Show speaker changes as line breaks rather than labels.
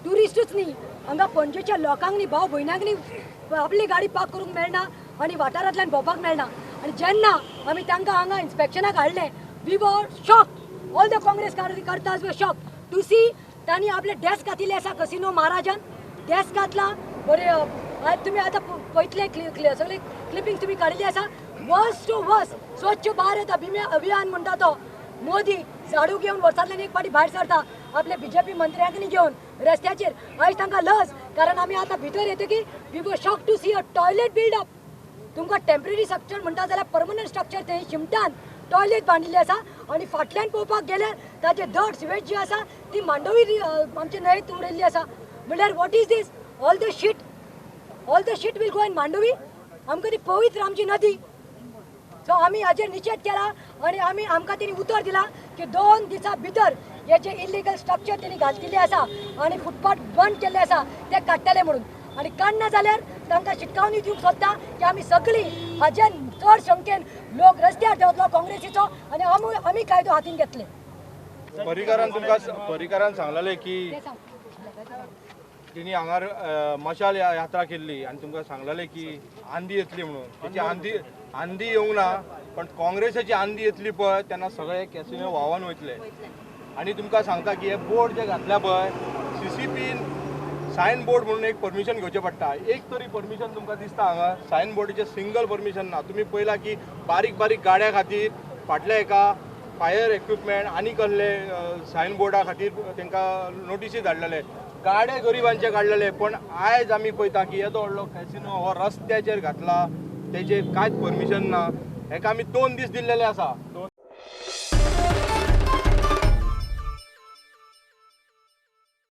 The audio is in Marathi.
टुरिस्टच न्ही हांगा पणजेच्या लोकांक भाव भयणांक आपली गाडी पार्क करूंक मेळना आनी वाठारांतल्यान भोंवपाक मेळना आनी जेन्ना आमी तांकां हांगा इन्स्पेक्शनाक हाडलें we were shock all the Congress कार्यकर्ताज वर शॉक टू सी तांणी आपले डेस्क घातिल्ले आसा कसिनो महाराजान डेस्क घातला बरे तुमी आतां पळयतले सगळे क्लिपिंग तुमी काडिल्ली आसा वर्स टू वर्स स्वच्छ भारत अभियान म्हणटा तो मोदी झाडू घेवन वर्सांतल्यान एक फावटी भायर सरता आपले बीजेपी मंत्र्यांक घेवन रस्त्याचेर आयज तांकां लज कारण आमी आतां भितर येतकीर we were shock to see a toilet build up तुमकां टेम्पररी स्ट्रक्चर म्हणटा जाल्यार परमनंट स्ट्रक्चर थंय शिमटान टॉयलेट बांदिल्ली आसा आनी फाटल्यान पळोवपाक गेल्यार ताचे धड सिवेज जी आसा ती मांडवी आमचे न्हंयेंत उडयल्ली आसा म्हळ्यार what is this all the shit will go in Mandovi आमकां ती पवित्र आमची नदी सो आमी हाजेर निशेध केला आनी आमकां तेणी उतर दिला की 2 दिसां भितर हे जे इल्लिगल स्ट्रक्चर तेणी घातलेले आसा आनी फुटपाथ बंद केल्ले आसा ते काडटले म्हणून आनी काडना जाल्यार तांकां शिटकावणी दिवंक सोदता की आमी सगळीं हाजे चड संख्येन लोक रस्त्यार देंवतलो काँग्रेसीचो आनी आमी कायदो हातीन घेतले.
परिकारान सांगलेलें की तिणी हांगार मशाल यात्रा केल्ली आनी तुमकां सांगलेलें की आंधी येतली म्हणून तेची आंधी येवंक ना पण काँग्रेसाची आंधी येतली पळय तेन्ना सगळे कॅसिनो व्हांवून वयतले आनी तुमकां सांगता की हे बोर्ड जे घातल्या पळय CCPन सायन बोर्ड म्हणून एक परमिशन घेवचें पडटा एक तरी परमिशन तुमकां दिसता हांगा सायन बोर्डाचें सिंगल परमिशन ना तुमी पळयला की बारीक बारीक गाड्या खातीर फाटल्या एका फायर इक्विपमेंट आनी कसले सायन बोर्डा खातीर तांकां नोटिसी धाडलेले गाडे गरिबांचे काडलेले पण आयज आमी पळयता की येदो व्हडलो कॅसिनो हो रस्त्याचेर घातला तेजेर कांयच परमिशन ना हेका आमी 2 दीस दिल्लेले आसा